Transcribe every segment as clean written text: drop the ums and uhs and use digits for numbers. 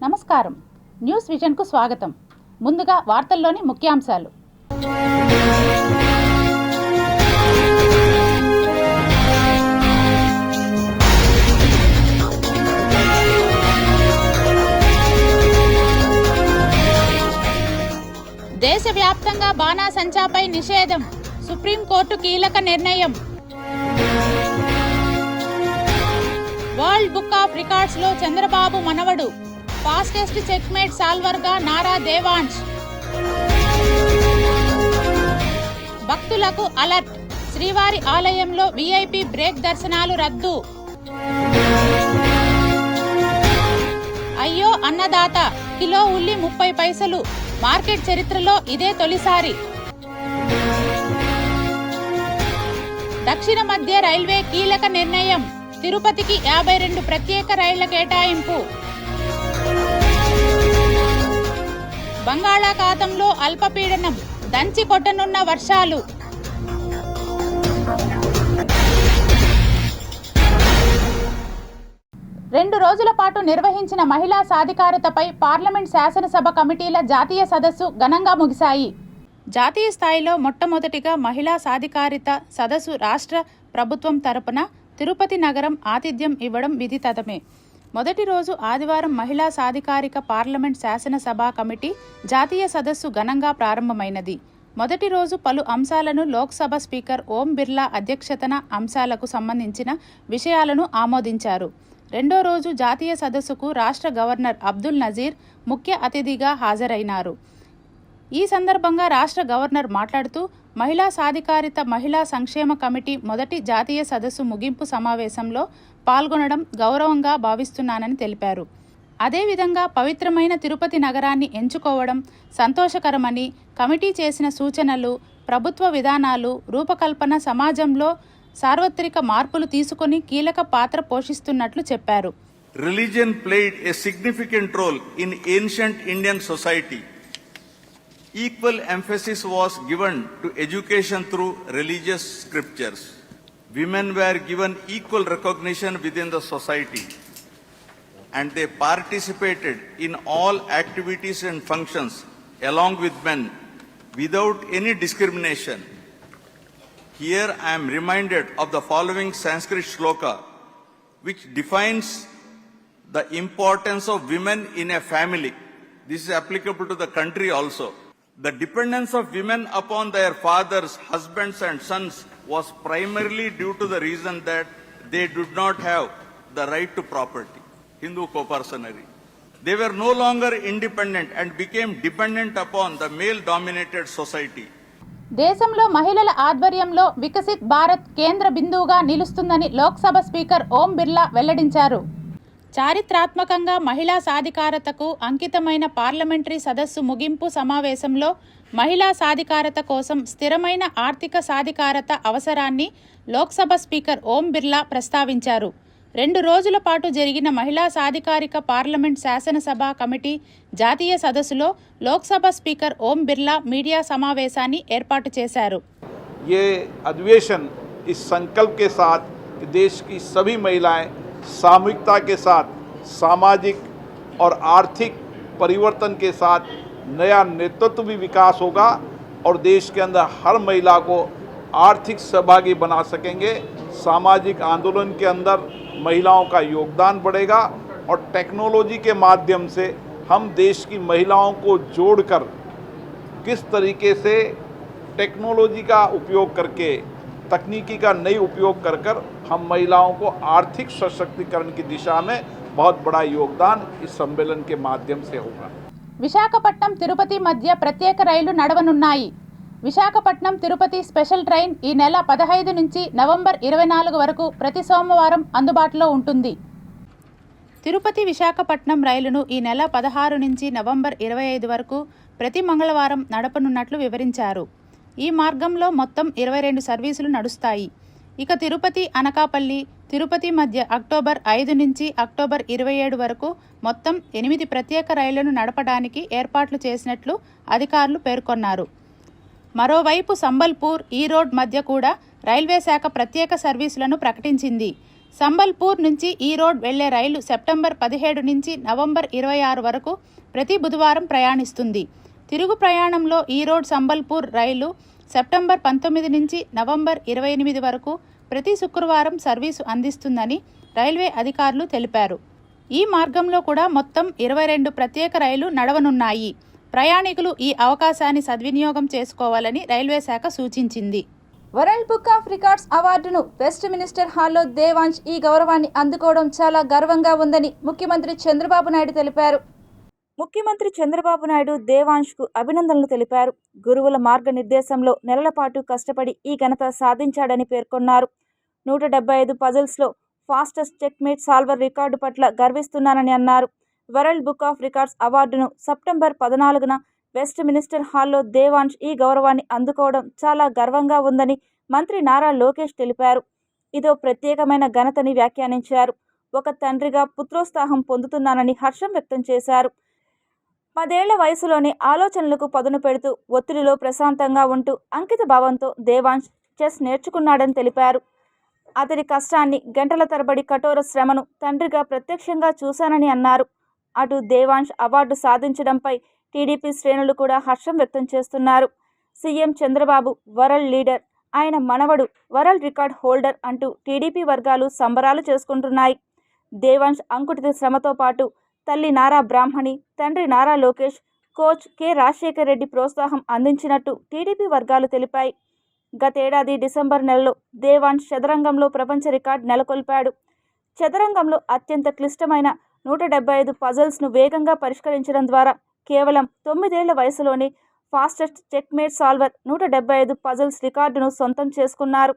నమస్కారం. News vision కు స్వాగతం. ముందుగా వార్తల్లోని ముఖ్యాంశాలు. దేశవ్యాప్తంగా బాణాసంచాపై నిషేధం, సుప్రీంకోర్టు కీలక నిర్ణయం. వరల్డ్ బుక్ ఆఫ్ రికార్డ్స్ లో చంద్రబాబు మనవడు, ఫాస్టెస్ట్ చెక్మేట్ సాల్వర్ గా నారా దేవాంశ్. భక్తులకు అలర్ట్, శ్రీవారి ఆలయంలో వీఐపీ బ్రేక్ దర్శనాలు రద్దు. అయ్యో అన్నదాత, కిలో ఉల్లి 30 పైసలు, మార్కెట్ చరిత్రలో ఇదే తొలిసారి. దక్షిణ మధ్య రైల్వే కీలక నిర్ణయం, తిరుపతికి 52 ప్రత్యేక రైళ్ల కేటాయింపు. బంగాళాఖాతంలో అల్పపీడనం, దంచి కొట్టనున్న వర్షాలు. రెండు రోజుల పాటు నిర్వహించిన మహిళా సాధికారతపై పార్లమెంట్ శాసనసభ కమిటీల జాతీయ సదస్సు ఘనంగా ముగిశాయి. జాతీయ స్థాయిలో మొట్టమొదటిగా మహిళా సాధికారిత సదస్సు రాష్ట్ర ప్రభుత్వం తరపున తిరుపతి నగరం ఆతిథ్యం ఇవ్వడం విదితమే. మొదటి రోజు ఆదివారం మహిళా సాధికారిక పార్లమెంట్ శాసనసభ కమిటీ జాతీయ సదస్సు ఘనంగా ప్రారంభమైనది. మొదటి రోజు పలు అంశాలను లోక్సభ స్పీకర్ ఓం బిర్లా అధ్యక్షతన అంశాలకు సంబంధించిన విషయాలను ఆమోదించారు. రెండో రోజు జాతీయ సదస్సుకు రాష్ట్ర గవర్నర్ అబ్దుల్ నజీర్ ముఖ్య అతిథిగా హాజరైనారు. ఈ సందర్భంగా రాష్ట్ర గవర్నర్ మాట్లాడుతూ, మహిళా సాధికారిత మహిళా సంక్షేమ కమిటీ మొదటి జాతీయ సదస్సు ముగింపు సమావేశంలో పాల్గొనడం గౌరవంగా భావిస్తున్నానని తెలిపారు. అదేవిధంగా పవిత్రమైన తిరుపతి నగరాన్ని ఎంచుకోవడం సంతోషకరమని, కమిటీ చేసిన సూచనలు, ప్రభుత్వ విధానాలు రూపకల్పన సమాజంలో సార్వత్రిక మార్పులు తీసుకొని కీలక పాత్ర పోషిస్తున్నట్లు చెప్పారు. Religion played a significant role in ancient Indian society. Equal emphasis was given to education through religious scriptures. Women were given equal recognition within the society, and they participated in all activities and functions along with men without any discrimination. Here I am reminded of the following Sanskrit shloka, which defines the importance of women in a family. This is applicable to the country also. The dependence of women upon their fathers, husbands and sons was primarily due to the reason that they did not have the right to property. Hindu co-personary. They were no longer independent and became dependent upon the male-dominated society. దేశంలో మహిళల ఆధ్వర్యంలో వికసిత్ భారత్ కేంద్ర బిందువుగా నిలుస్తుందని Lok Sabha speaker Om Birla వెల్లడించారు. చారిత్రాత్మకంగా మహిళా సాధికారతకు అంకితమైన పార్లమెంటరీ సదస్సు ముగింపు సమావేశంలో మహిళా సాధికారత కోసం స్థిరమైన ఆర్థిక సాధికారత అవసరాన్ని లోక్సభ స్పీకర్ ఓం బిర్లా ప్రస్తావించారు. 2 రోజుల పాటు జరిగిన మహిళా సాధికారిక పార్లమెంట్ శాసనసభ కమిటీ జాతీయ సదస్సులో లోక్సభ స్పీకర్ ఓం బిర్లా మీడియా సమావేశాన్ని ఏర్పాటు చేశారు. ये अधिवेशन इस संकल्प के साथ कि देश की सभी महिलाएं सामूहिकता के साथ सामाजिक और आर्थिक परिवर्तन के साथ नया नेतृत्व भी विकास होगा और देश के अंदर हर महिला को आर्थिक सहभागी बना सकेंगे. सामाजिक आंदोलन के अंदर महिलाओं का योगदान बढ़ेगा और टेक्नोलॉजी के माध्यम से हम देश की महिलाओं को जोड़कर किस तरीके से टेक्नोलॉजी का उपयोग करके, तकनीकी का नई उपयोग कर कर हम महिलाओं को आर्थिक सशक्तिकरण की दिशा में बहुत बड़ा योगदान इस सम्मेलन के माध्यम से होगा. విశాఖపట్నం తిరుపతి మధ్య ప్రత్యేక రైలు నడవనున్నాయి. విశాఖపట్నం తిరుపతి స్పెషల్ ట్రైన్ ఈ నెల 15 నుంచి నవంబర్ 24 వరకు ప్రతి సోమవారం అందుబాటులో ఉంటుంది. తిరుపతి విశాఖపట్నం రైలును ఈ నెల 16 నుంచి నవంబర్ 25 వరకు ప్రతి మంగళవారం నడపనున్నట్లు వివరించారు. ఈ మార్గంలో మొత్తం 22 సర్వీసులు నడుస్తాయి. ఇక తిరుపతి అనకాపల్లి తిరుపతి మధ్య అక్టోబర్ 5 నుంచి అక్టోబర్ 27 వరకు మొత్తం 8 ప్రత్యేక రైళ్లను నడపడానికి ఏర్పాట్లు చేసినట్లు అధికారులు పేర్కొన్నారు. మరోవైపు సంబల్పూర్ ఈరోడ్ మధ్య కూడా రైల్వే శాఖ ప్రత్యేక సర్వీసులను ప్రకటించింది. సంబల్పూర్ నుంచి ఈరోడ్ వెళ్లే రైలు సెప్టెంబర్ 17 నుంచి నవంబర్ 26 వరకు ప్రతి బుధవారం ప్రయాణిస్తుంది. తిరుగు ప్రయాణంలో ఈరోడ్ సంబల్పూర్ రైలు సెప్టెంబర్ 19 నుంచి నవంబర్ 28 వరకు ప్రతి శుక్రవారం సర్వీసు అందిస్తుందని రైల్వే అధికారులు తెలిపారు. ఈ మార్గంలో కూడా మొత్తం 22 ప్రత్యేక రైళ్లు నడవనున్నాయి. ప్రయాణికులు ఈ అవకాశాన్ని సద్వినియోగం చేసుకోవాలని రైల్వే శాఖ సూచించింది. వరల్డ్ బుక్ ఆఫ్ రికార్డ్స్ అవార్డును వెస్ట్ మినిస్టర్ హాల్లో దేవాంశ్ ఈ గౌరవాన్ని అందుకోవడం చాలా గర్వంగా ఉందని ముఖ్యమంత్రి చంద్రబాబు నాయుడు తెలిపారు. ముఖ్యమంత్రి చంద్రబాబు నాయుడు దేవాంశ్కు అభినందనలు తెలిపారు. గురువుల మార్గనిర్దేశంలో నెలల పాటు కష్టపడి ఈ ఘనత సాధించాడని పేర్కొన్నారు. 175 పజిల్స్లో ఫాస్టెస్ట్ చెక్మేట్ సాల్వర్ రికార్డు పట్ల గర్విస్తున్నానని అన్నారు. వరల్డ్ బుక్ ఆఫ్ రికార్డ్స్ అవార్డును సెప్టెంబర్ 14న వెస్ట్ మినిస్టర్ హాల్లో దేవాంశ్ ఈ గౌరవాన్ని అందుకోవడం చాలా గర్వంగా ఉందని మంత్రి నారా లోకేష్ తెలిపారు. ఇదో ప్రత్యేకమైన ఘనతని వ్యాఖ్యానించారు. ఒక తండ్రిగా పుత్రోత్సాహం పొందుతున్నానని హర్షం వ్యక్తం చేశారు. 10 ఏళ్ల వయసులోనే ఆలోచనలకు పదును పెడుతూ ఒత్తిడిలో ప్రశాంతంగా ఉంటూ అంకిత భావంతో దేవాంశ్ చెస్ నేర్చుకున్నాడని తెలిపారు. అతడి కష్టాన్ని, గంటల తరబడి కఠోర శ్రమను తండ్రిగా ప్రత్యక్షంగా చూశానని అన్నారు. అటు దేవాంశ్ అవార్డు సాధించడంపై టీడీపీ శ్రేణులు కూడా హర్షం వ్యక్తం చేస్తున్నారు. సీఎం చంద్రబాబు వరల్డ్ లీడర్, ఆయన మనవడు వరల్డ్ రికార్డ్ హోల్డర్ అంటూ టీడీపీ వర్గాలు సంబరాలు చేసుకుంటున్నాయి. దేవాంశ్ అంకుటిత శ్రమతో పాటు తల్లి నారా బ్రాహ్మణి, తండ్రి నారా లోకేష్, కోచ్ కె రాజశేఖర్ రెడ్డి ప్రోత్సాహం అందించినట్టు టీడీపీ వర్గాలు తెలిపాయి. గతేడాది డిసెంబర్ నెలలో దేవాంశ్ చదరంగంలో ప్రపంచ రికార్డు నెలకొల్పాడు. చదరంగంలో అత్యంత క్లిష్టమైన 175 పజిల్స్ను వేగంగా పరిష్కరించడం ద్వారా కేవలం 9 ఏళ్ల వయసులోనే ఫాస్టెస్ట్ చెక్మేట్ సాల్వర్ 175 పజిల్స్ రికార్డును సొంతం చేసుకున్నారు.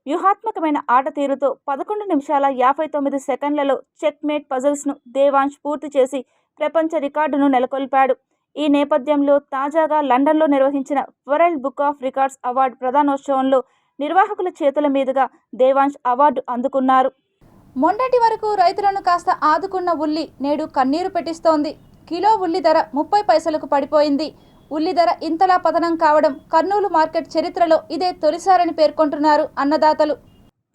వ్యూహాత్మకమైన ఆట తీరుతో 11 నిమిషాల 59 సెకండ్లలో చెక్మేట్ పజిల్స్ను దేవాంశ్ పూర్తి చేసి ప్రపంచ రికార్డును నెలకొల్పాడు. ఈ నేపథ్యంలో తాజాగా లండన్లో నిర్వహించిన world book of records award ప్రదానోత్సవంలో నిర్వాహకుల చేతుల మీదుగా దేవాంశ్ అవార్డు అందుకున్నారు. మొన్నటి వరకు రైతులను కాస్త ఆదుకున్న ఉల్లి నేడు కన్నీరు పెట్టిస్తోంది. కిలో ఉల్లి ధర 30 పైసలకు పడిపోయింది. ఉల్లి ధర ఇంతలా పతనం కావడం కర్నూలు మార్కెట్ చరిత్రలో ఇదే తొలిసారని పేర్కొంటున్నారు అన్నదాతలు.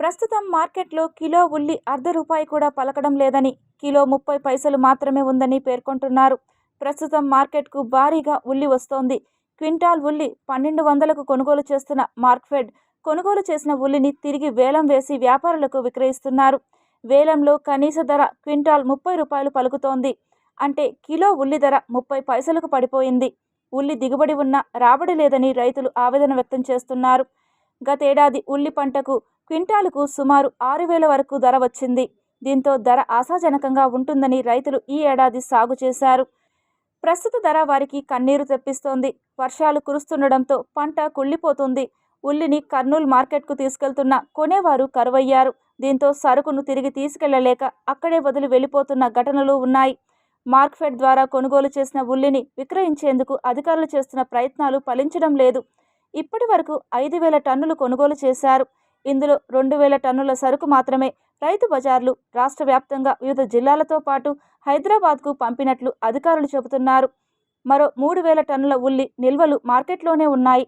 ప్రస్తుతం మార్కెట్లో కిలో ఉల్లి ₹1 కూడా పలకడం లేదని, కిలో 30 పైసలు మాత్రమే ఉందని పేర్కొంటున్నారు. ప్రస్తుతం మార్కెట్కు భారీగా ఉల్లి వస్తోంది. క్వింటాల్ ఉల్లి 1200కు కొనుగోలు చేస్తున్న మార్క్ఫెడ్ కొనుగోలు చేసిన ఉల్లిని తిరిగి వేలం వేసి వ్యాపారులకు విక్రయిస్తున్నారు. వేలంలో కనీస ధర క్వింటాల్ ₹30 పలుకుతోంది. అంటే కిలో ఉల్లి ధర 30 పైసలకు పడిపోయింది. ఉల్లి దిగుబడి ఉన్నా రాబడి లేదని రైతులు ఆవేదన వ్యక్తం చేస్తున్నారు. గతేడాది ఉల్లి పంటకు క్వింటాలుకు సుమారు 6,000 వరకు ధర వచ్చింది. దీంతో ధర ఆశాజనకంగా ఉంటుందని రైతులు ఈ ఏడాది సాగు చేశారు. ప్రస్తుత ధర వారికి కన్నీరు తెప్పిస్తోంది. వర్షాలు కురుస్తుండడంతో పంట కుళ్ళిపోతుంది. ఉల్లిని కర్నూలు మార్కెట్కు తీసుకెళ్తున్న కొనేవారు కరువయ్యారు. దీంతో సరుకును తిరిగి తీసుకెళ్లలేక అక్కడే వదిలి వెళ్ళిపోతున్న ఘటనలు ఉన్నాయి. మార్క్ఫెడ్ ద్వారా కొనుగోలు చేసిన ఉల్లిని విక్రయించేందుకు అధికారులు చేస్తున్న ప్రయత్నాలు ఫలించడం లేదు. ఇప్పటి వరకు 5,000 టన్నులు కొనుగోలు చేశారు. ఇందులో 2,000 టన్నుల సరుకు మాత్రమే రైతు బజార్లు రాష్ట్ర వ్యాప్తంగా వివిధ జిల్లాలతో పాటు హైదరాబాద్కు పంపినట్లు అధికారులు చెబుతున్నారు. మరో 3,000 టన్నుల ఉల్లి నిల్వలు మార్కెట్లోనే ఉన్నాయి.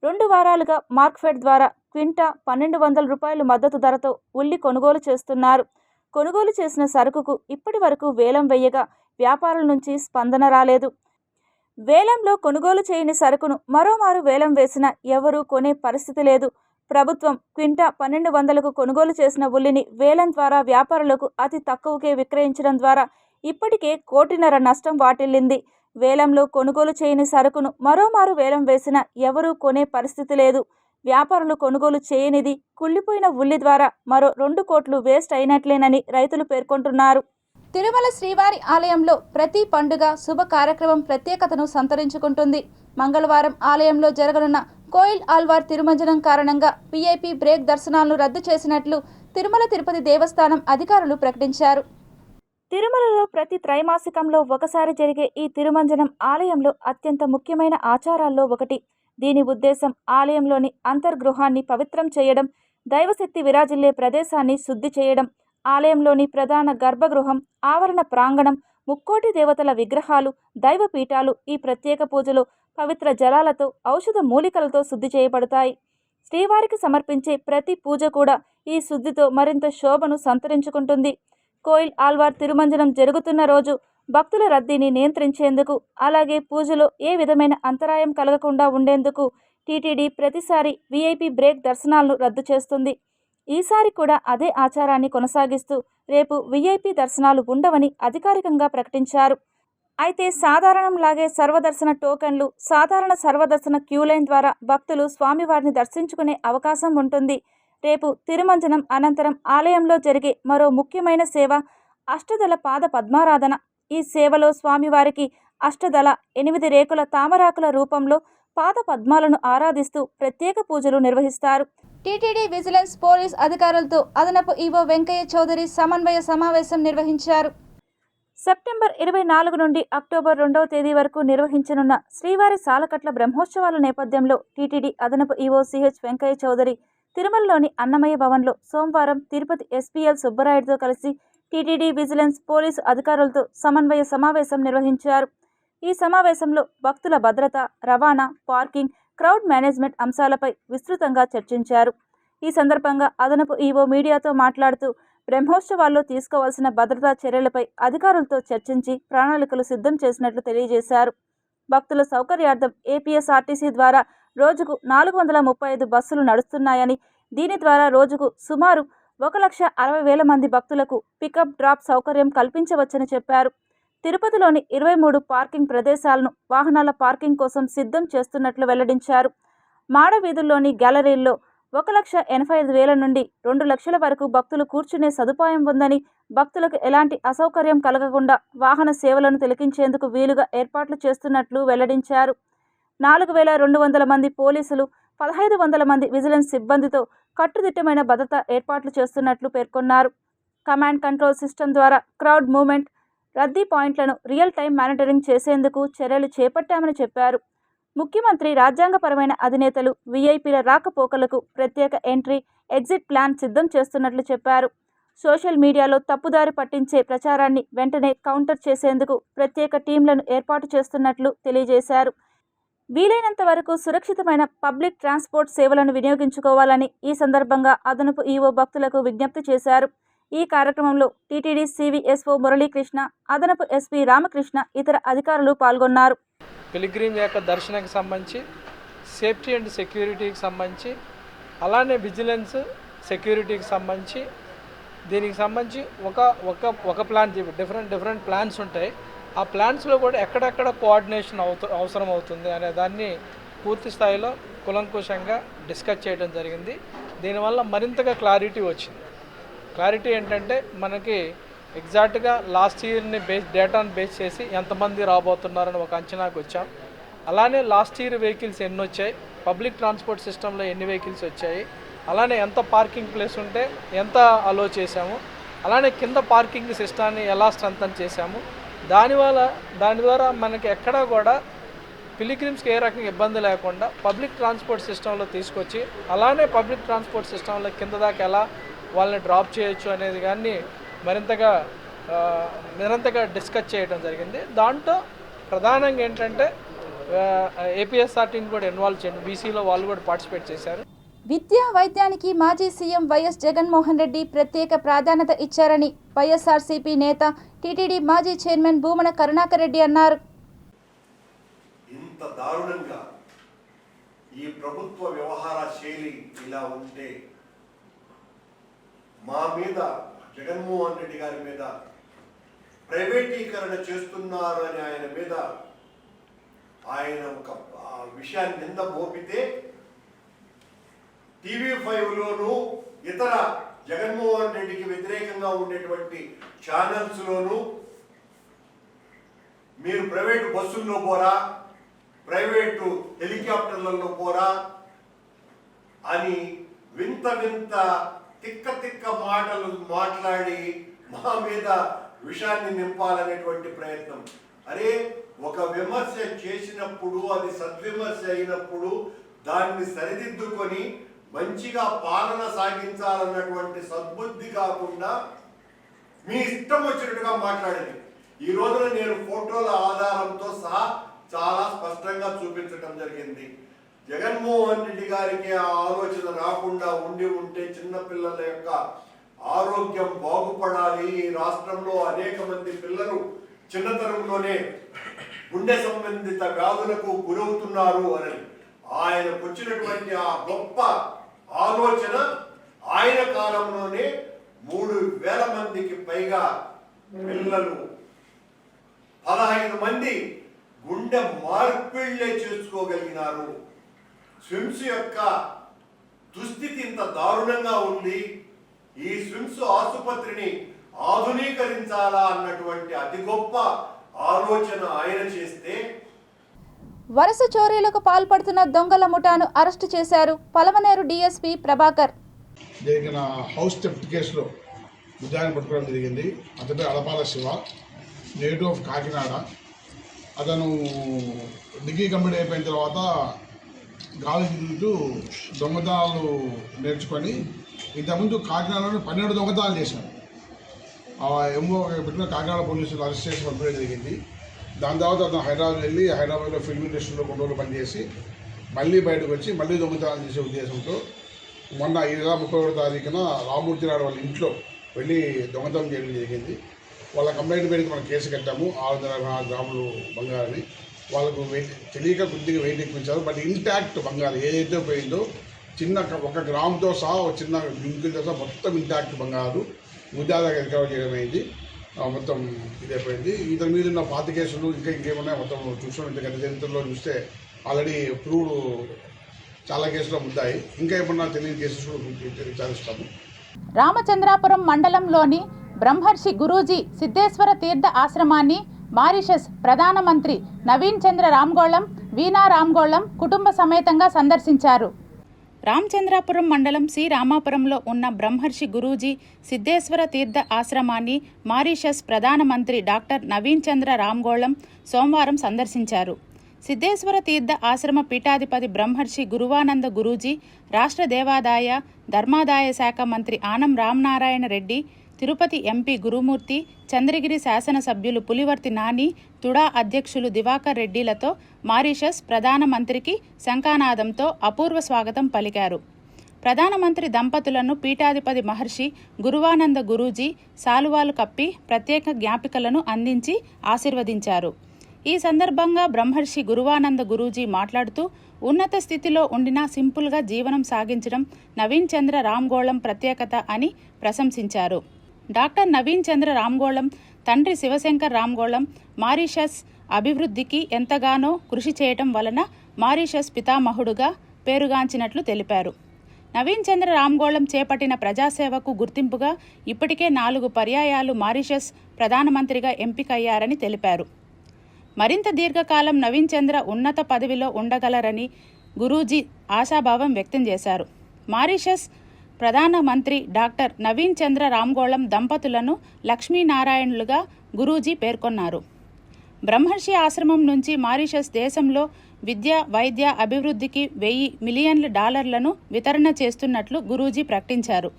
2 వారాలుగా మార్క్ఫెడ్ ద్వారా క్వింటా ₹1,200 మద్దతు ధరతో ఉల్లి కొనుగోలు చేస్తున్నారు. కొనుగోలు చేసిన సరుకుకు ఇప్పటి వరకు వేలం వేయగా వ్యాపారుల నుంచి స్పందన రాలేదు. వేలంలో కొనుగోలు చేయని సరుకును మరోమారు వేలం వేసినా ఎవరూ కొనే పరిస్థితి లేదు. ప్రభుత్వం క్వింటా 1,200కు కొనుగోలు చేసిన ఉల్లిని వేలం ద్వారా వ్యాపారులకు అతి తక్కువకే విక్రయించడం ద్వారా ఇప్పటికే ₹1,50,00,000 నష్టం వాటిల్లింది. వేలంలో కొనుగోలు చేయని సరుకును మరోమారు వేలం వేసినా ఎవరూ కొనే పరిస్థితి లేదు. వ్యాపారులు కొనుగోలు చేయనిది కుళ్ళిపోయిన ఉల్లి ద్వారా మరో 2 కోట్లు వేస్ట్ అయినట్లేనని రైతులు పేర్కొంటున్నారు. తిరుమల శ్రీవారి ఆలయంలో ప్రతి పండుగ శుభ కార్యక్రమం ప్రత్యేకతను సంతరించుకుంటుంది. మంగళవారం ఆలయంలో జరగనున్న కోయిల్ ఆల్వార్ తిరుమంజనం కారణంగా వీఐపీ బ్రేక్ దర్శనాలను రద్దు చేసినట్లు తిరుమల తిరుపతి దేవస్థానం అధికారులు ప్రకటించారు. తిరుమలలో ప్రతి త్రైమాసికంలో ఒకసారి జరిగే ఈ తిరుమంజనం ఆలయంలో అత్యంత ముఖ్యమైన ఆచారాల్లో ఒకటి. దీని ఉద్దేశం ఆలయంలోని అంతర్గృహాన్ని పవిత్రం చేయడం, దైవశక్తి విరాజిల్లే ప్రదేశాన్ని శుద్ధి చేయడం, ఆలయంలోని ప్రధాన గర్భగృహం, ఆవరణ ప్రాంగణం, ముక్కోటి దేవతల విగ్రహాలు, దైవపీఠాలు ఈ ప్రత్యేక పూజలో పవిత్ర జలాలతో, ఔషధ మూలికలతో శుద్ధి చేయబడతాయి. శ్రీవారికి సమర్పించే ప్రతి పూజ కూడా ఈ శుద్ధితో మరింత శోభను సంతరించుకుంటుంది. కోయిల్ ఆల్వార్ తిరుమంజనం జరుగుతున్న రోజు భక్తుల రద్దీని నియంత్రించేందుకు, అలాగే పూజలో ఏ విధమైన అంతరాయం కలగకుండా ఉండేందుకు టీటీడీ ప్రతిసారి వీఐపీ బ్రేక్ దర్శనాలను రద్దు చేస్తుంది. ఈసారి కూడా అదే ఆచారాన్ని కొనసాగిస్తూ రేపు వీఐపీ దర్శనాలు ఉండవని అధికారికంగా ప్రకటించారు. అయితే సాధారణంలాగే సర్వదర్శన టోకెన్లు, సాధారణ సర్వదర్శన క్యూలైన్ ద్వారా భక్తులు స్వామివారిని దర్శించుకునే అవకాశం ఉంటుంది. రేపు తిరుమంజనం అనంతరం ఆలయంలో జరిగే మరో ముఖ్యమైన సేవ అష్టదళ పాద పద్మారాధన. ఈ సేవలో స్వామివారికి అష్టదళ 8 రేకుల తామరాకుల రూపంలో పాద పద్మాలను ఆరాధిస్తూ ప్రత్యేక పూజలు నిర్వహిస్తారు. టీటీడీ విజిలెన్స్ పోలీస్ అధికారులతో అదనపు ఈవో వెంకయ్య చౌదరి సమన్వయ సమావేశం నిర్వహించారు. సెప్టెంబర్ 24 నుండి అక్టోబర్ 2వ తేదీ వరకు నిర్వహించనున్న శ్రీవారి సాలకట్ల బ్రహ్మోత్సవాల నేపథ్యంలో టీటీడీ అదనపు ఈవో సిహెచ్ వెంకయ్య చౌదరి తిరుమలలోని అన్నమయ్య భవన్లో సోమవారం తిరుపతి ఎస్పీఎల్ సుబ్బరాయుడుతో కలిసి టీటీడీ విజిలెన్స్ పోలీసు అధికారులతో సమన్వయ సమావేశం నిర్వహించారు. ఈ సమావేశంలో భక్తుల భద్రత, రవాణా, పార్కింగ్, క్రౌడ్ మేనేజ్మెంట్ అంశాలపై విస్తృతంగా చర్చించారు. ఈ సందర్భంగా అదనపు ఈవో మీడియాతో మాట్లాడుతూ బ్రహ్మోత్సవాల్లో తీసుకోవాల్సిన భద్రతా చర్యలపై అధికారులతో చర్చించి ప్రణాళికలు సిద్ధం చేసినట్లు తెలియజేశారు. భక్తుల సౌకర్యార్థం ఏపీఎస్ఆర్టీసీ ద్వారా రోజుకు 435 బస్సులు నడుస్తున్నాయని, దీని ద్వారా రోజుకు సుమారు 1,60,000 మంది భక్తులకు పికప్ డ్రాప్ సౌకర్యం కల్పించవచ్చని చెప్పారు. తిరుపతిలోని 23 పార్కింగ్ ప్రదేశాలను వాహనాల పార్కింగ్ కోసం సిద్ధం చేస్తున్నట్లు వెల్లడించారు. మాడ వీధుల్లోని గ్యాలరీల్లో 1,85,000 నుండి 2 లక్షల వరకు భక్తులు కూర్చునే సదుపాయం ఉందని, భక్తులకు ఎలాంటి అసౌకర్యం కలగకుండా వాహన సేవలను తిలకించేందుకు వీలుగా ఏర్పాట్లు చేస్తున్నట్లు వెల్లడించారు. 4,200 మంది పోలీసులు, 1,500 మంది విజిలెన్స్ సిబ్బందితో కట్టుదిట్టమైన భద్రత ఏర్పాట్లు చేస్తున్నట్లు పేర్కొన్నారు. కమాండ్ కంట్రోల్ సిస్టమ్ ద్వారా క్రౌడ్ మూవ్మెంట్, రద్దీ పాయింట్లను రియల్ టైం మానిటరింగ్ చేసేందుకు చర్యలు చేపట్టామని చెప్పారు. ముఖ్యమంత్రి రాజ్యాంగపరమైన అధినేతలు వీఐపీల రాకపోకలకు ప్రత్యేక ఎంట్రీ, ఎగ్జిట్ ప్లాన్ సిద్ధం చేస్తున్నట్లు చెప్పారు. సోషల్ మీడియాలో తప్పుదారి పట్టించే ప్రచారాన్ని వెంటనే కౌంటర్ చేసేందుకు ప్రత్యేక టీంలను ఏర్పాటు చేస్తున్నట్లు తెలియజేశారు. వీలైనంత వరకు సురక్షితమైన పబ్లిక్ ట్రాన్స్పోర్ట్ సేవలను వినియోగించుకోవాలని ఈ సందర్భంగా అదనపు ఈవో భక్తులకు విజ్ఞప్తి చేశారు. ఈ కార్యక్రమంలో టీటీడీ సివిఎస్ఓ మురళీకృష్ణ, అదనపు ఎస్పీ రామకృష్ణ, ఇతర అధికారులు పాల్గొన్నారు. పిలిగ్రిమ్ యొక్క దర్శనానికి సంబంధించి, సేఫ్టీ అండ్ సెక్యూరిటీకి సంబంధించి, అలానే విజిలెన్స్ సెక్యూరిటీకి సంబంధించి, దీనికి సంబంధించి ఒక ప్లాన్ డిఫరెంట్ ప్లాన్స్ ఉంటాయి. ఆ ప్లాన్స్లో కూడా ఎక్కడెక్కడ కోఆర్డినేషన్ అవసరం అవుతుంది అనే దాన్ని పూర్తి స్థాయిలో కులంకుశంగా డిస్కస్ చేయడం జరిగింది. దీనివల్ల మరింతగా క్లారిటీ వచ్చింది. క్లారిటీ ఏంటంటే మనకి ఎగ్జాక్ట్గా లాస్ట్ ఇయర్ని డేటాను బేస్ చేసి ఎంతమంది రాబోతున్నారని ఒక అంచనాకు వచ్చాం. అలానే లాస్ట్ ఇయర్ వెహికల్స్ ఎన్ని వచ్చాయి, పబ్లిక్ ట్రాన్స్పోర్ట్ సిస్టంలో ఎన్ని వెహికల్స్ వచ్చాయి, అలానే ఎంత పార్కింగ్ ప్లేస్ ఉంటే ఎంత అలో చేశాము, అలానే కింద పార్కింగ్ సిస్టాన్ని ఎలా స్ట్రెంథన్ చేశాము, దాని ద్వారా మనకి ఎక్కడా కూడా పిలిగ్రిమ్స్కి ఏ రకంగా ఇబ్బంది లేకుండా పబ్లిక్ ట్రాన్స్పోర్ట్ సిస్టంలో తీసుకొచ్చి, అలానే పబ్లిక్ ట్రాన్స్పోర్ట్ సిస్టంలో కింద దాకా ఎలా వాళ్ళని డ్రాప్ చేయొచ్చు అనేది కానీ నిరంతరంగా డిస్కస్ చేయడం జరిగింది. దాంట్లో ప్రధానంగా ఏంటంటే ఏపీఎస్ఆర్టీని కూడా ఇన్వాల్వ్ చేయండి, బీసీలో వాళ్ళు కూడా పార్టిసిపేట్ చేశారు. విద్యా వైద్యానికి మాజీ సీఎం వైఎస్ జగన్మోహన్ రెడ్డి ప్రత్యేక ప్రాధాన్యత ఇచ్చారని వైఎస్ఆర్సీపీ నేత, టీటీడీ మాజీ చైర్మన్ భూమన కరుణాకర్ రెడ్డి అన్నారు. ఇంత దారుణంగా ఈ ప్రభుత్వ వ్యవహార శైలి ఇలా ఉంటే మా మీద, జగన్మోహన్ రెడ్డి గారి మీద ప్రైవేటీకరణ చేస్తున్నారు అని ఆయన మీద ఒక విషయాన్ని నింద మోపితే TV5లోను ఇతర జగన్మోహన్ రెడ్డికి వ్యతిరేకంగా ఉండేటువంటి ఛానల్స్లోను మీరు ప్రైవేటు బస్సుల్లో పోరా, ప్రైవేటు హెలికాప్టర్లలో పోరా అని వింత తిక్క మాటలు మాట్లాడి మా మీద విషయాన్ని నింపాలనేటువంటి ప్రయత్నం. అరే, ఒక విమర్శ చేసినప్పుడు అది సద్విమర్శ అయినప్పుడు దాన్ని సరిదిద్దుకొని మంచిగా పాలన సాగించాలన్నటువంటి సద్బుద్ధి కాకుండా మీ ఇష్టం వచ్చినట్టుగా మాట్లాడింది. ఈ రోజున నేను ఫోటోల ఆధారంతో సహా చాలా స్పష్టంగా చూపించడం జరిగింది. జగన్మోహన్ రెడ్డి గారికి ఆ ఆలోచన రాకుండా ఉంటే చిన్నపిల్లల యొక్క ఆరోగ్యం బాగుపడాలి, ఈ రాష్ట్రంలో అనేక మంది పిల్లలు చిన్నతనంలోనే గుండె సంబంధిత వ్యాధులకు గురవుతున్నారు అని ఆయనకు వచ్చినటువంటి ఆ గొప్ప ఆలోచన ఆయన కాలంలోనే 3,000 మందికి పైగా పిల్లలు 15 మంది గుండె మార్పిళ్లే చేసుకోగలిగినారు. స్విమ్స్ యొక్క దుస్థితి ఇంత దారుణంగా ఉంది, ఈ స్విమ్స్ ఆసుపత్రిని ఆధునీకరించాలా అన్నటువంటి అతి గొప్ప ఆలోచన ఆయన చేస్తే వరుస చోరీలకు పాల్పడుతున్న దొంగల ముఠాను అరెస్టు చేశారు పలమనేరు డీఎస్పీ ప్రభాకర్. జరిగిన హౌస్ థెఫ్ట్ కేసులో ముద్దాయిని పట్టుకోవడం జరిగింది. అతని అలపాల శివ, నేటివ్ ఆఫ్ కాకినాడ. అతను డిగ్రీ కంప్లీట్ అయిపోయిన తర్వాత గాలి తిరుగుతూ దొంగతనాలు నేర్చుకొని ఇంతకుముందు కాకినాడలో 12 దొంగతనాలు చేశాడు. ఎంఓ పెట్టిన కాకినాడ పోలీసులు అరెస్ట్ చేసి పంపడం జరిగింది. దాని తర్వాత అతను హైదరాబాద్ వెళ్ళి హైదరాబాద్లో ఫిల్మ్ ఇండస్ట్రీలో కొన్ని రోజులు పనిచేసి మళ్ళీ బయటకు వచ్చి మళ్ళీ దొంగతనాలు చేసే ఉద్దేశంతో మొన్న 31వ తారీఖున రామూర్తి నాయుడు వాళ్ళ ఇంట్లో వెళ్ళి దొంగతనం చేయడం జరిగింది. వాళ్ళ కంప్లైంట్ పేరుకి మనం కేసు కట్టాము. 604 గ్రాములు బంగారాన్ని వాళ్ళకు తెలియక కొద్దిగా వెయిట్ ఎక్కించారు. బట్ ఇంటాక్ట్ బంగారం ఏదైతే పోయిందో చిన్న 1 గ్రాముతో సహా చిన్న గింకులతో సహా మొత్తం ఇంటాక్ట్ బంగారు ముద్దాగా రికవర్ చేయడం అయింది. మొత్తం ఇదైపోయింది. ఇతని మీద ఉన్న 40 కేసులు ఇంకేమున్నాయి మొత్తం చూసుకుంటే గత చరిత్రలో చూస్తే ఆల్రెడీ ప్రూవ్డ్ చాలా కేసులు ముద్దాయి. ఇంకా ఏమన్నా తెలియని కేసెస్ కూడా విచారిస్తాము. రామచంద్రాపురం మండలంలోని బ్రహ్మర్షి గురూజీ సిద్ధేశ్వర తీర్థ ఆశ్రమాన్ని మారిషస్ ప్రధానమంత్రి నవీన్ చంద్ర రామ్గోళం, వీణా రామ్గోళం కుటుంబ సమేతంగా సందర్శించారు. రామచంద్రాపురం మండలం సి రామాపురంలో ఉన్న బ్రహ్మర్షి గురూజీ సిద్ధేశ్వర తీర్థ ఆశ్రమాన్ని మారిషస్ ప్రధానమంత్రి డాక్టర్ నవీన్ చంద్ర రామ్గోళం సోమవారం సందర్శించారు. సిద్ధేశ్వర తీర్థ ఆశ్రమ పీఠాధిపతి బ్రహ్మర్షి గురువానంద గురూజీ, రాష్ట్ర దేవాదాయ ధర్మాదాయ శాఖ మంత్రి ఆనం రామనారాయణ రెడ్డి, తిరుపతి ఎంపీ గురుమూర్తి, చంద్రగిరి శాసనసభ్యులు పులివర్తి నాని, తుడా అధ్యక్షులు దివాకర్ రెడ్డిలతో మారిషస్ ప్రధానమంత్రికి శంఖానాదంతో అపూర్వ స్వాగతం పలికారు. ప్రధానమంత్రి దంపతులను పీఠాధిపతి మహర్షి గురువానంద గురూజీ శాలువాలు కప్పి ప్రత్యేక జ్ఞాపికలను అందించి ఆశీర్వదించారు. ఈ సందర్భంగా బ్రహ్మర్షి గురువానంద గురూజీ మాట్లాడుతూ ఉన్నత స్థితిలో ఉండినా సింపుల్గా జీవనం సాగించడం నవీన్ చంద్ర రామ్గోళం ప్రత్యేకత అని ప్రశంసించారు. డాక్టర్ నవీన్ చంద్ర రామ్గోళం తండ్రి శివశంకర్ రామ్గోళం మారిషస్ అభివృద్ధికి ఎంతగానో కృషి చేయటం వలన మారిషస్ పితామహుడుగా పేరుగాంచినట్లు తెలిపారు. నవీన్ చంద్ర రామ్గోళం చేపట్టిన ప్రజాసేవకు గుర్తింపుగా ఇప్పటికే 4 పర్యాయాలు మారిషస్ ప్రధానమంత్రిగా ఎంపికయ్యారని తెలిపారు. మరింత దీర్ఘకాలం నవీన్ చంద్ర ఉన్నత పదవిలో ఉండగలరని గురూజీ ఆశాభావం వ్యక్తం చేశారు. మారిషస్ ప్రధానమంత్రి డాక్టర్ నవీన్ చంద్ర రామ్గోళం దంపతులను లక్ష్మీనారాయణులుగా గురూజీ పేర్కొన్నారు. బ్రహ్మర్షి ఆశ్రమం నుంచి మారిషస్ దేశంలో విద్య, వైద్య అభివృద్ధికి $1,000 మిలియన్ల వితరణ చేస్తున్నట్లు గురూజీ ప్రకటించారు.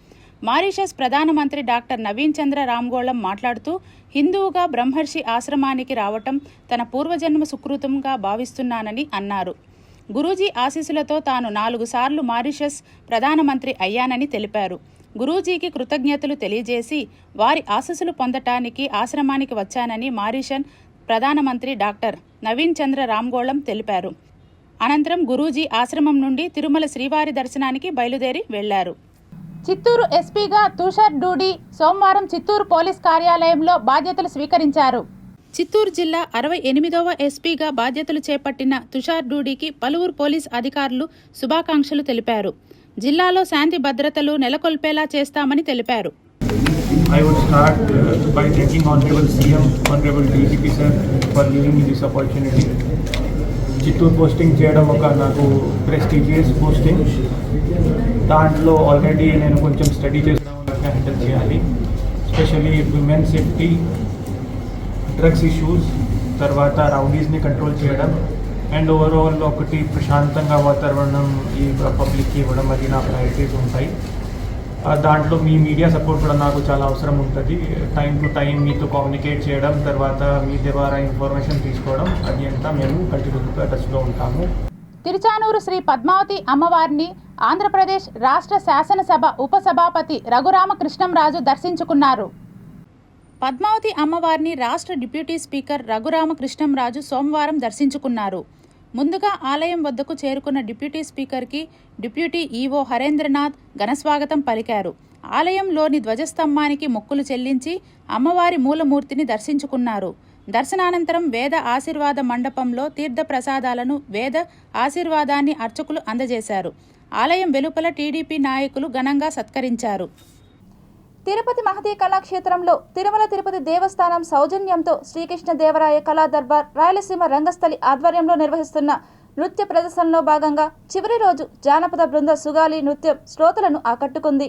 మారిషస్ ప్రధానమంత్రి డాక్టర్ నవీన్ చంద్ర రామ్గోళం మాట్లాడుతూ హిందువుగా బ్రహ్మర్షి ఆశ్రమానికి రావటం తన పూర్వజన్మ సుకృతంగా భావిస్తున్నానని అన్నారు. గురూజీ ఆశీస్సులతో తాను 4 సార్లు మారిషస్ ప్రధానమంత్రి అయ్యానని తెలిపారు. గురూజీకి కృతజ్ఞతలు తెలియజేసి వారి ఆశీస్సులు పొందటానికి ఆశ్రమానికి వచ్చానని మారిషన్ ప్రధానమంత్రి డాక్టర్ నవీన్ చంద్ర రామ్గోళం తెలిపారు. అనంతరం గురూజీ ఆశ్రమం నుండి తిరుమల శ్రీవారి దర్శనానికి బయలుదేరి వెళ్లారు. చిత్తూరు ఎస్పీగా తుషార్ డూడి సోమవారం చిత్తూరు పోలీస్ కార్యాలయంలో బాధ్యతలు స్వీకరించారు. చిత్తూరు జిల్లా 68వ ఎస్పీగా బాధ్యతలు చేపట్టిన తుషార్ డూడీకి పలువురు పోలీస్ అధికారులు శుభాకాంక్షలు తెలిపారు. జిల్లాలో శాంతి భద్రతలు నెలకొల్పేలా చేస్తామని తెలిపారు. I would start by thanking Honorable CM, Honorable DGP sir for giving me this opportunity. Chittoor posting చేయడం ఒక నాకు ప్రెస్టీజియస్ పోస్టింగ్. దాంట్లో ఆల్రెడీ నేను కొంచెం స్టడీ చేసిన హ్యాండిల్ చేయాలి. Especially women safety, drugs issues, తర్వాత రౌడీస్ని కంట్రోల్ చేయడం అండ్ ఓవరాల్ ఒకటి ప్రశాంతంగా వాతావరణం ఈ పబ్లిక్కి ఇవ్వడం అది నా ప్రయారిటీస్ ఉంటాయి. దాంట్లో మీ మీడియా సపోర్ట్ కూడా నాకు చాలా అవసరం ఉంటుంది. టైం టు టైం మీతో కమ్యూనికేట్ చేయడం, తర్వాత మీ ద్వారా ఇన్ఫర్మేషన్ తీసుకోవడం, అది అంతా మేము కంటిన్యూగా టచ్లో ఉంటాము. తిరుచానూరు శ్రీ పద్మావతి అమ్మవారిని ఆంధ్రప్రదేశ్ రాష్ట్ర శాసనసభ ఉపసభాపతి రఘురామకృష్ణంరాజు దర్శించుకున్నారు. పద్మావతి అమ్మవారిని రాష్ట్ర డిప్యూటీ స్పీకర్ రఘురామకృష్ణంరాజు సోమవారం దర్శించుకున్నారు. ముందుగా ఆలయం వద్దకు చేరుకున్న డిప్యూటీ స్పీకర్కి డిప్యూటీ ఈవో హరేంద్రనాథ్ ఘనస్వాగతం పలికారు. ఆలయంలోని ధ్వజస్తంభానికి మొక్కులు చెల్లించి అమ్మవారి మూలమూర్తిని దర్శించుకున్నారు. దర్శనానంతరం వేద ఆశీర్వాద మండపంలో తీర్థ ప్రసాదాలను వేద ఆశీర్వాదాన్ని అర్చకులు అందజేశారు. ఆలయం వెలుపల టీడీపీ నాయకులు ఘనంగా సత్కరించారు. తిరుపతి మహతి కళాక్షేత్రంలో తిరుమల తిరుపతి దేవస్థానం సౌజన్యంతో శ్రీకృష్ణదేవరాయ కళా దర్బార్ రాయలసీమ రంగస్థలి ఆధ్వర్యంలో నిర్వహిస్తున్న నృత్య ప్రదర్శనలో భాగంగా చివరి రోజు జానపద బృంద సుగాలి నృత్యం శ్రోతలను ఆకట్టుకుంది.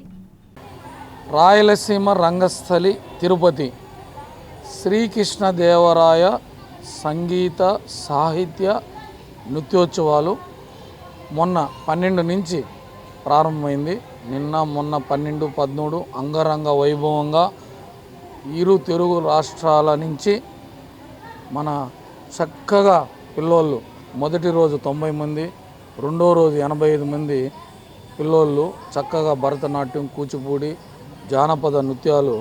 రాయలసీమ రంగస్థలి తిరుపతి శ్రీకృష్ణదేవరాయ సంగీత సాహిత్య నృత్యోత్సవాలు మొన్న 12 నుంచి ప్రారంభమైంది. నిన్న మొన్న 12, 13 అంగరంగ వైభవంగా ఇరు తెలుగు రాష్ట్రాల నుంచి మన చక్కగా పిల్లోళ్ళు మొదటి రోజు 90 మంది, రెండో రోజు 85 మంది పిల్లోళ్ళు చక్కగా భరతనాట్యం, కూచిపూడి, జానపద నృత్యాలు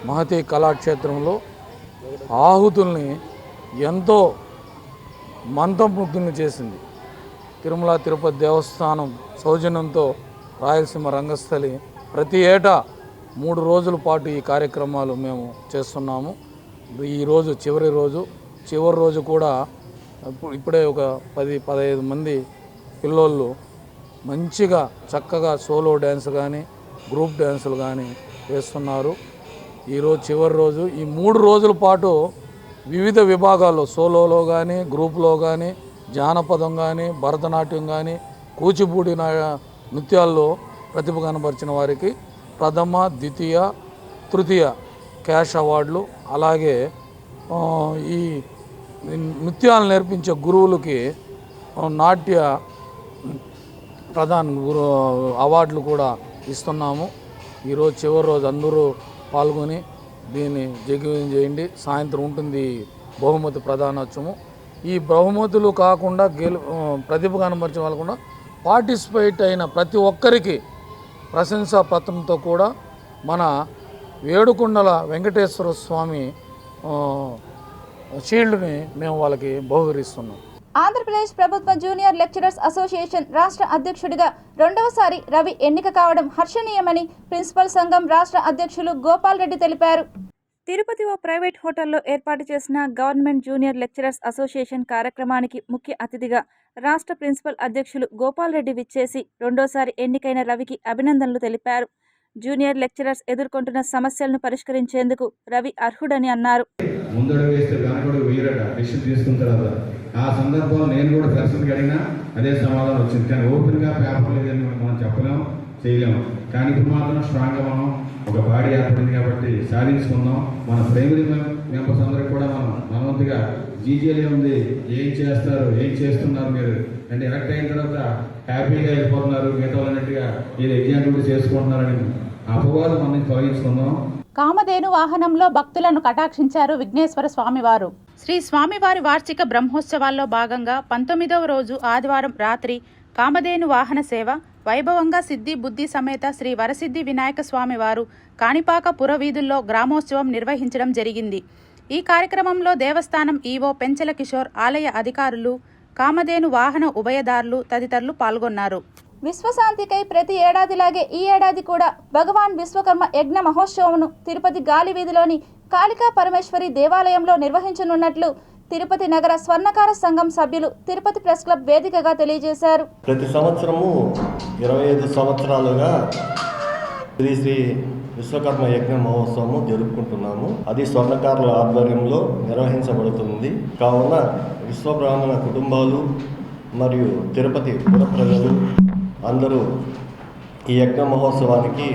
మహతి కళాక్షేత్రంలో ఆహుతుల్ని ఎంతో మంత్రముగ్ధుల్ని చేసింది. తిరుమల తిరుపతి దేవస్థానం సౌజన్యంతో రాయలసీమ రంగస్థలి ప్రతి ఏటా 3 రోజుల పాటు ఈ కార్యక్రమాలు మేము చేస్తున్నాము. ఈరోజు చివరి రోజు కూడా ఇప్పుడే ఒక 10-15 మంది పిల్లోళ్ళు మంచిగా చక్కగా సోలో డ్యాన్స్ కానీ గ్రూప్ డ్యాన్సులు కానీ వేస్తున్నారు. ఈరోజు చివరి రోజు. ఈ 3 రోజుల పాటు వివిధ విభాగాల్లో సోలోలో కానీ గ్రూప్లో కానీ జానపదం కానీ భరతనాట్యం కానీ కూచిపూడి నృత్యాల్లో ప్రతిభ కనబరిచిన వారికి ప్రథమ, ద్వితీయ, తృతీయ క్యాష్ అవార్డులు, అలాగే ఈ నృత్యాలు నేర్పించే గురువులకి నాట్య ప్రధాన అవార్డులు కూడా ఇస్తున్నాము. ఈరోజు చివరి రోజు అందరూ పాల్గొని దీన్ని దిగ్విజయం చేయండి. సాయంత్రం ఉంటుంది బహుమతి ప్రధానోత్సవం. ఈ బహుమతులు కాకుండా ప్రతిభ కనబరిచిన వాళ్ళు కూడా పార్టిసిపేట్ అయిన ప్రతి ఒక్కరికి ప్రశంసా పత్రంతో కూడా మన వేడుకొండల వెంకటేశ్వర స్వామి షీల్డ్ని మేము వాళ్ళకి బహుకరిస్తున్నాం. ఆంధ్రప్రదేశ్ ప్రభుత్వ జూనియర్ లెక్చరర్స్ అసోసియేషన్ రాష్ట్ర అధ్యక్షుడిగా రెండవసారి రవి ఎన్నిక కావడం హర్షణీయమని ప్రిన్సిపల్ సంఘం రాష్ట్ర అధ్యక్షులు గోపాల్ రెడ్డి తెలిపారు. తిరుపతి ఓ ప్రైవేట్ హోటల్లో ఏర్పాటు చేసిన గవర్నమెంట్ జూనియర్ లెక్చరర్స్ అసోసియేషన్ కార్యక్రమానికి ముఖ్య అతిథిగా రాష్ట్ర ప్రిన్సిపల్ అధ్యక్షులు గోపాల్ రెడ్డి విచ్చేసి రెండోసారి ఎన్నికైన రవికి అభినందనలు తెలిపారు. జూనియర్ లెక్చరర్స్ ఎదుర్కొంటున్న సమస్యలను పరిష్కరించేందుకు రవి అర్హుడని అన్నారు. ఆ సందర్భంలో నేను కూడా ప్రశ్నకి అడిగినా అదే సమాధానం వచ్చింది. కానీ ఓపెన్గా పేపర్ లేదని మనం చెప్పలేము, చేయలేము. కానీ ఇప్పుడు మాత్రం స్ట్రాంగ్గా మనం ఒక బాడీ ఏర్పడింది కాబట్టి సాధించుకుందాం. మన ప్రైమరీ మెంబర్స్ అందరికి కూడా మనం మనవంతుగా జీజీఎల్ ఉంది, ఏం చేస్తారు, ఏం చేస్తున్నారు మీరు అంటే ఎలక్ట్ అయిన తర్వాత హ్యాపీగా వెళ్ళిపోతున్నారు, మిగతా వాళ్ళన్నట్టుగా మీరు ఎగ్జామ్ డ్యూటీ చేసుకుంటున్నారని అపవాదం మనం తొలగించుకుందాం. కామధేను వాహనంలో భక్తులను కటాక్షించారు విఘ్నేశ్వర స్వామివారు. శ్రీ స్వామివారి వార్షిక బ్రహ్మోత్సవాల్లో భాగంగా 19వ రోజు ఆదివారం రాత్రి కామధేను వాహన సేవ వైభవంగా సిద్ధి బుద్ధి సమేత శ్రీ వరసిద్ధి వినాయక స్వామివారు కాణిపాక పురవీధుల్లో గ్రామోత్సవం నిర్వహించడం జరిగింది. ఈ కార్యక్రమంలో దేవస్థానం ఈవో పెంచల కిషోర్, ఆలయ అధికారులు, కామధేను వాహన ఉభయదారులు తదితరులు పాల్గొన్నారు. విశ్వశాంతికై ప్రతి ఏడాదిలాగే ఈ ఏడాది కూడా భగవాన్ విశ్వకర్మ యజ్ఞ మహోత్సవంను తిరుపతి గాలి వీధిలోని కాళికా పరమేశ్వరి దేవాలయంలో నిర్వహించనున్నట్లు తిరుపతి నగర స్వర్ణకార సంఘం సభ్యులు తిరుపతి ప్రెస్ క్లబ్ వేదికగా తెలియజేశారు. ప్రతి సంవత్సరము 25 సంవత్సరాలుగా శ్రీ శ్రీ విశ్వకర్మ యజ్ఞ మహోత్సవము జరుపుకుంటున్నాము. అది స్వర్ణకారుల ఆధ్వర్యంలో నిర్వహించబడుతుంది. కావున విశ్వబ్రాహ్మణ కుటుంబాలు మరియు తిరుపతి పుర ప్రజలు అందరూ ఈ యజ్ఞ మహోత్సవానికి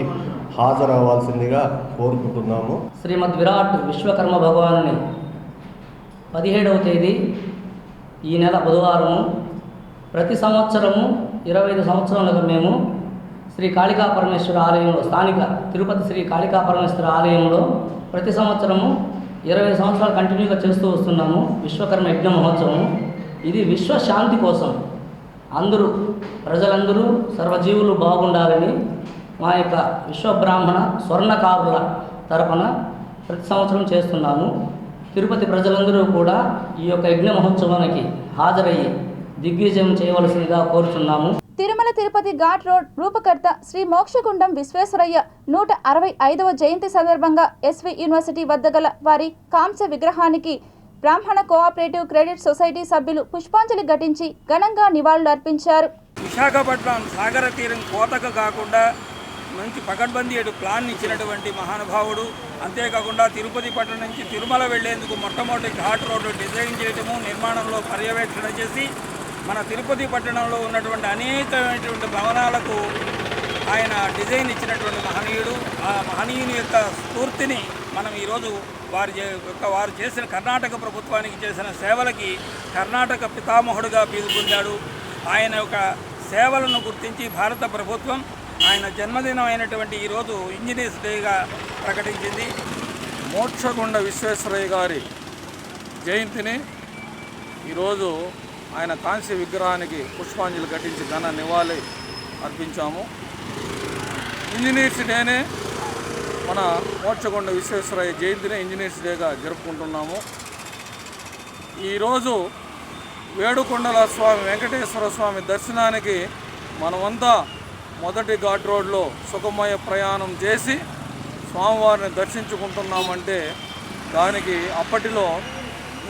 హాజరవ్వాల్సిందిగా కోరుకుంటున్నాము. శ్రీమద్ విరాట్ విశ్వకర్మ భగవానుని 17వ తేదీ ఈ నెల బుధవారము ప్రతి సంవత్సరము 25 సంవత్సరాలుగా మేము శ్రీ కాళికా పరమేశ్వర ఆలయంలో స్థానిక తిరుపతి శ్రీ కాళికా పరమేశ్వర ఆలయంలో ప్రతి సంవత్సరము 20 సంవత్సరాలు కంటిన్యూగా చేస్తూ వస్తున్నాము విశ్వకర్మ యజ్ఞ మహోత్సవం. ఇది విశ్వశాంతి కోసం అందరూ ప్రజలందరూ సర్వజీవులు బాగుండాలని మా యొక్క విశ్వబ్రాహ్మణ స్వర్ణకారుల తరపున ప్రతి సంవత్సరం చేస్తున్నాము. తిరుపతి ప్రజలందరూ కూడా ఈ యొక్క యజ్ఞ మహోత్సవానికి హాజరయ్యి దిగ్విజయం చేయవలసిందిగా కోరుచున్నాము. తిరుమల తిరుపతి ఘాట్ రోడ్ రూపకర్త శ్రీ మోక్షగుండం విశ్వేశ్వరయ్య 165వ జయంతి సందర్భంగా ఎస్వి యూనివర్సిటీ వద్ద గల వారి కాంస్య విగ్రహానికి బ్రాహ్మణ కోఆపరేటివ్ క్రెడిట్ సొసైటీ సభ్యులు పుష్పాంజలి ఘటించి ఘనంగా నివాళులు అర్పించారు. విశాఖపట్నం సాగర తీరం కోతకు కాకుండా మంచి పకడ్బందీ ప్లాన్ ఇచ్చినటువంటి మహానుభావుడు. అంతేకాకుండా తిరుపతి పట్టణం నుంచి తిరుమల వెళ్లేందుకు మొట్టమొదటి ఘాట్ రోడ్డు డిజైన్ చేయడము, నిర్మాణంలో పర్యవేక్షణ చేసి మన తిరుపతి పట్టణంలో ఉన్నటువంటి అనేకమైనటువంటి భవనాలకు ఆయన డిజైన్ ఇచ్చినటువంటి మహనీయుడు. ఆ మహనీయుని యొక్క స్ఫూర్తిని మనం ఈరోజు వారు చేసిన కర్ణాటక ప్రభుత్వానికి చేసిన సేవలకి కర్ణాటక పితామహుడుగా పేరు పొందాడు. ఆయన యొక్క సేవలను గుర్తించి భారత ప్రభుత్వం ఆయన జన్మదినం అయినటువంటి ఈరోజు ఇంజనీర్స్ డేగా ప్రకటించింది. మోక్షగుండ విశ్వేశ్వరయ్య గారి జయంతిని ఈరోజు ఆయన కాంస్య విగ్రహానికి పుష్పాంజలి ఘటించి ఘన నివాళి అర్పించాము. ఇంజనీర్స్ డేనే మన మోక్షగుండ విశ్వేశ్వరయ్య జయంతిని ఇంజనీర్స్ డేగా జరుపుకుంటున్నాము. ఈరోజు వేడుకొండల స్వామి వెంకటేశ్వర స్వామి దర్శనానికి మనమంతా మొదటి ఘాట్ రోడ్లో సుఖమయ ప్రయాణం చేసి స్వామివారిని దర్శించుకుంటున్నామంటే దానికి అప్పటిలో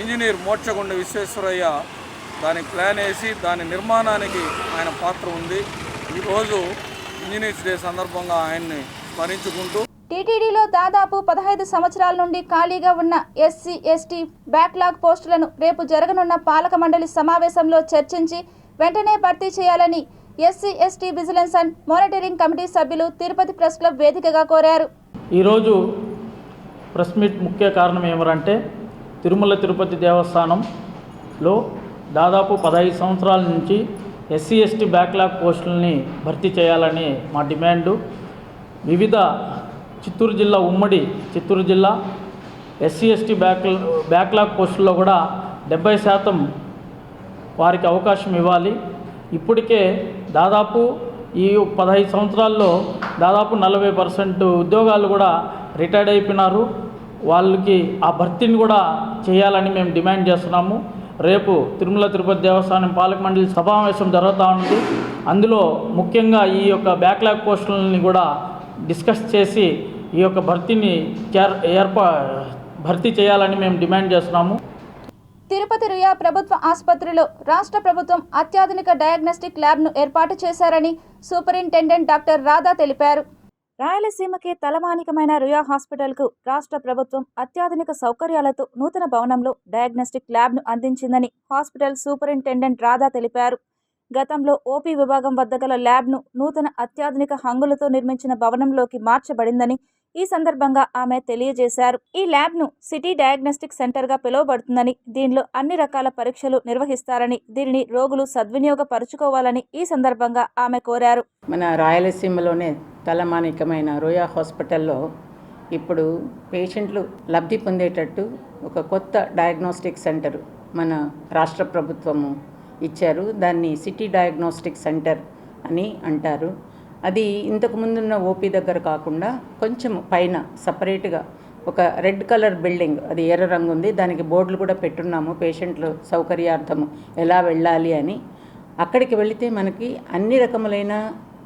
ఇంజనీర్ మోక్షగుండ విశ్వేశ్వరయ్య దానికి ప్లాన్ వేసి దాని నిర్మాణానికి ఆయన పాత్ర ఉంది. ఈరోజు ఇంజనీర్స్ డే సందర్భంగా ఆయన్ని స్మరించుకుంటూ టీటీడీలో దాదాపు 15 సంవత్సరాల నుండి ఖాళీగా ఉన్న ఎస్సీ ఎస్టీ బ్యాక్లాగ్ పోస్టులను రేపు జరగనున్న పాలక మండలి సమావేశంలో చర్చించి వెంటనే భర్తీ చేయాలని SC ST vigilance and monitoring committee సభ్యులు తిరుపతి ప్రెస్ క్లబ్ వేదికగా కోరారు. ఈరోజు ప్రెస్ మీట్ ముఖ్య కారణం ఏమరంటే తిరుమల తిరుపతి దేవస్థానంలో దాదాపు 15 సంవత్సరాల నుంచి ఎస్సీ ఎస్టీ బ్యాక్లాగ్ పోస్టులని భర్తీ చేయాలని మా డిమాండు. వివిధ చిత్తూరు జిల్లా ఉమ్మడి చిత్తూరు జిల్లా ఎస్సీ ఎస్టీ బ్యాక్లాగ్ పోస్టుల్లో కూడా 70% వారికి అవకాశం ఇవ్వాలి. ఇప్పటికే దాదాపు ఈ 15 సంవత్సరాల్లో దాదాపు 40% ఉద్యోగాలు కూడా రిటైర్డ్ అయిపోయినారు. వాళ్ళకి ఆ భర్తీని కూడా చేయాలని మేము డిమాండ్ చేస్తున్నాము. రేపు తిరుమల తిరుపతి దేవస్థానం పాలక మండలి సమావేశం జరుగుతూ ఉంది. అందులో ముఖ్యంగా ఈ యొక్క బ్యాక్లాగ్ పోస్టులని కూడా డిస్కస్ చేసి ఈ యొక్క భర్తీని భర్తీ చేయాలని మేము డిమాండ్ చేస్తున్నాము. తిరుపతి రుయా ప్రభుత్వ ఆసుపత్రిలో రాష్ట్ర ప్రభుత్వం అత్యాధునిక డయాగ్నోస్టిక్ ల్యాబ్ను ఏర్పాటు చేశారని సూపరింటెండెంట్ డాక్టర్ రాధా తెలిపారు. రాయలసీమకే తలమానికమైన రుయా హాస్పిటల్కు రాష్ట్ర ప్రభుత్వం అత్యాధునిక సౌకర్యాలతో నూతన భవనంలో డయాగ్నోస్టిక్ ల్యాబ్ను అందించిందని హాస్పిటల్ సూపరింటెండెంట్ రాధా తెలిపారు. గతంలో ఓపీ విభాగం వద్ద గల ల్యాబ్ను నూతన అత్యాధునిక హంగులతో నిర్మించిన భవనంలోకి మార్చబడిందని ఈ సందర్భంగా ఆమె తెలియజేశారు. ఈ ల్యాబ్ను సిటీ డయాగ్నోస్టిక్ సెంటర్గా పిలువబడుతుందని, దీనిలో అన్ని రకాల పరీక్షలు నిర్వహిస్తారని, దీనిని రోగులు సద్వినియోగపరుచుకోవాలని ఈ సందర్భంగా ఆమె కోరారు. మన రాయలసీమలోనే తలమానికమైన రుయా హాస్పిటల్లో ఇప్పుడు పేషెంట్లు లబ్ధి పొందేటట్టు ఒక కొత్త డయాగ్నోస్టిక్ సెంటర్ మన రాష్ట్ర ప్రభుత్వము ఇచ్చారు. దాన్ని సిటీ డయాగ్నోస్టిక్ సెంటర్ అని అంటారు. అది ఇంతకు ముందున్న ఓపీ దగ్గర కాకుండా కొంచెం పైన సపరేట్గా ఒక రెడ్ కలర్ బిల్డింగ్, అది ఎర్ర రంగు ఉంది, దానికి బోర్డులు కూడా పెట్టున్నాము పేషెంట్లు సౌకర్యార్థము ఎలా వెళ్ళాలి అని. అక్కడికి వెళితే మనకి అన్ని రకములైన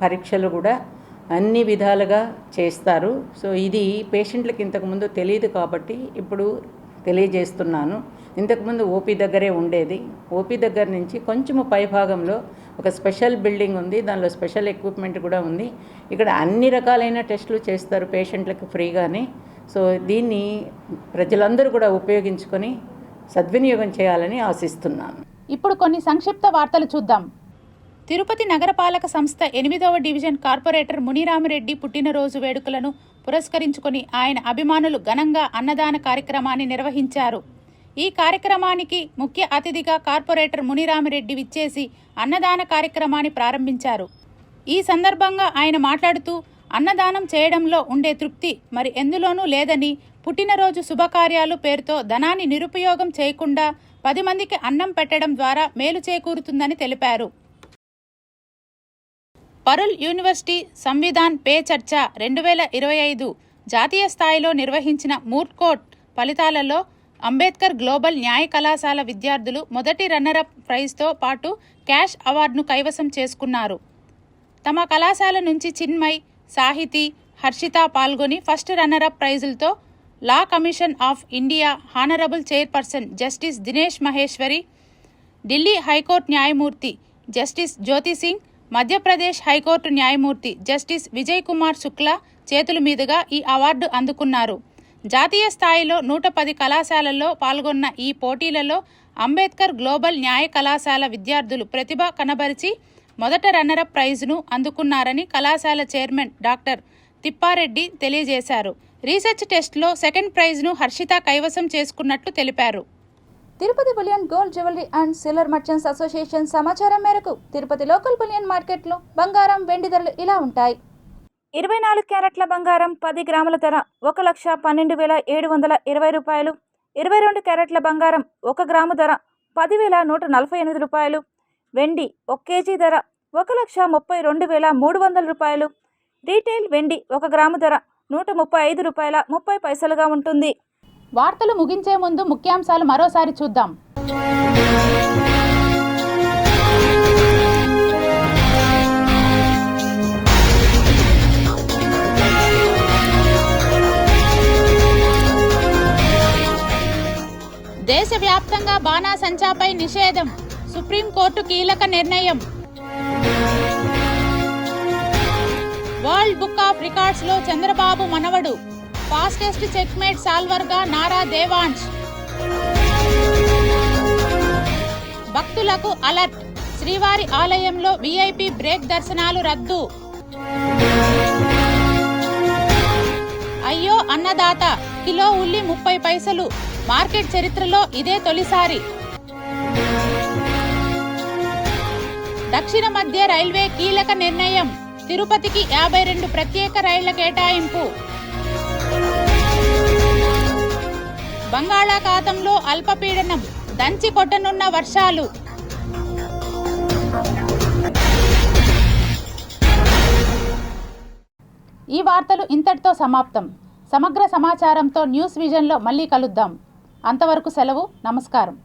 పరీక్షలు కూడా అన్ని విధాలుగా చేస్తారు. సో ఇది పేషెంట్లకు ఇంతకుముందు తెలియదు కాబట్టి ఇప్పుడు తెలియజేస్తున్నాను. ఇంతకుముందు ఓపీ దగ్గరే ఉండేది. ఓపీ దగ్గర నుంచి కొంచెము పై భాగంలో ఒక స్పెషల్ బిల్డింగ్ ఉంది, దానిలో స్పెషల్ ఎక్విప్మెంట్ కూడా ఉంది. ఇక్కడ అన్ని రకాలైన టెస్టులు చేస్తారు పేషెంట్లకు ఫ్రీగానే. సో దీన్ని ప్రజలందరూ కూడా ఉపయోగించుకొని సద్వినియోగం చేయాలని ఆశిస్తున్నాను. ఇప్పుడు కొన్ని సంక్షిప్త వార్తలు చూద్దాం. తిరుపతి నగరపాలక సంస్థ 8వ డివిజన్ కార్పొరేటర్ మునిరామిరెడ్డి పుట్టినరోజు వేడుకలను పురస్కరించుకొని ఆయన అభిమానులు ఘనంగా అన్నదాన కార్యక్రమాన్ని నిర్వహించారు. ఈ కార్యక్రమానికి ముఖ్య అతిథిగా కార్పొరేటర్ మునిరామిరెడ్డి విచ్చేసి అన్నదాన కార్యక్రమాన్ని ప్రారంభించారు. ఈ సందర్భంగా ఆయన మాట్లాడుతూ అన్నదానం చేయడంలో ఉండే తృప్తి మరి ఎందులోనూ లేదని, పుట్టినరోజు శుభకార్యాలు పేరుతో ధనాన్ని నిరుపయోగం చేయకుండా 10 మందికి అన్నం పెట్టడం ద్వారా మేలు చేకూరుతుందని తెలిపారు. పరుల్ యూనివర్సిటీ సంవిధాన్ పే చర్చ 2025 జాతీయ స్థాయిలో నిర్వహించిన మూట్ కోర్ట్ ఫలితాలలో అంబేద్కర్ గ్లోబల్ న్యాయ కళాశాల విద్యార్థులు మొదటి రన్నరప్ ప్రైజ్తో పాటు క్యాష్ అవార్డును కైవసం చేసుకున్నారు. తమ కళాశాల నుంచి చిన్మయ్, సాహితీ, హర్షిత పాల్గొని ఫస్ట్ రన్నరప్ ప్రైజులతో law commission of India honourable chairperson justice Dinesh Maheshwari, Delhi high court న్యాయమూర్తి జస్టిస్ జ్యోతి సింగ్, మధ్యప్రదేశ్ హైకోర్టు న్యాయమూర్తి జస్టిస్ విజయ్ కుమార్ శుక్లా చేతుల మీదుగా ఈ అవార్డు అందుకున్నారు. జాతీయ స్థాయిలో 110 కళాశాలల్లో పాల్గొన్న ఈ పోటీలలో అంబేద్కర్ గ్లోబల్ న్యాయ కళాశాల విద్యార్థులు ప్రతిభ కనబరిచి మొదట రన్నరప్ ప్రైజును అందుకున్నారని కళాశాల చైర్మన్ డాక్టర్ తిప్పారెడ్డి తెలియజేశారు. రీసెర్చ్ టెస్ట్లో సెకండ్ ప్రైజ్ను హర్షిత కైవసం చేసుకున్నట్లు తెలిపారు. Tirupati bullion gold jewellery and silver merchants association సమాచారం మేరకు తిరుపతి లోకల్ బులియన్ మార్కెట్లో బంగారం, వెండి ధరలు ఇలా ఉంటాయి. 24 క్యారెట్ల బంగారం 10 గ్రాముల ధర 1,12,720 రూపాయలు. 22 క్యారెట్ల బంగారం 1 గ్రాము ధర 10,148 రూపాయలు. వెండి 1 కేజీ ధర 1,32,300 రూపాయలు. రీటైల్ వెండి 1 గ్రాము ధర 135 రూపాయల 30 పైసలుగా ఉంటుంది. వార్తలు ముగించే ముందు ముఖ్యాంశాలు మరోసారి చూద్దాం. దేశవ్యాప్తంగా బాణాసంచాపై నిషేధం, సుప్రీంకోర్టు కీలక నిర్ణయం. వరల్డ్ బుక్ ఆఫ్ రికార్డ్స్లో చంద్రబాబు మనవడు, ఫాస్టెస్ట్ చెక్మేట్ సాల్వర్గా నారా దేవాంశ్. భక్తులకు అలర్ట్, శ్రీవారి ఆలయంలో వీఐపీ బ్రేక్ దర్శనాలు రద్దు. అయ్యో అన్నదాత, కిలో ఉల్లి 30 పైసలు, మార్కెట్ చరిత్రలో ఇదే తొలిసారి. దక్షిణ మధ్య రైల్వే కీలక నిర్ణయం, తిరుపతికి 52 ప్రత్యేక రైళ్ల కేటాయింపు. బంగాళాఖాతంలో అల్పపీడనం, దంచి కొట్టనున్న వర్షాలు. ఈ వార్తలు ఇంతటితో సమాప్తం. సమగ్ర సమాచారంతో న్యూస్ విజన్లో మళ్ళీ కలుద్దాం. అంతవరకు సెలవు. నమస్కారం.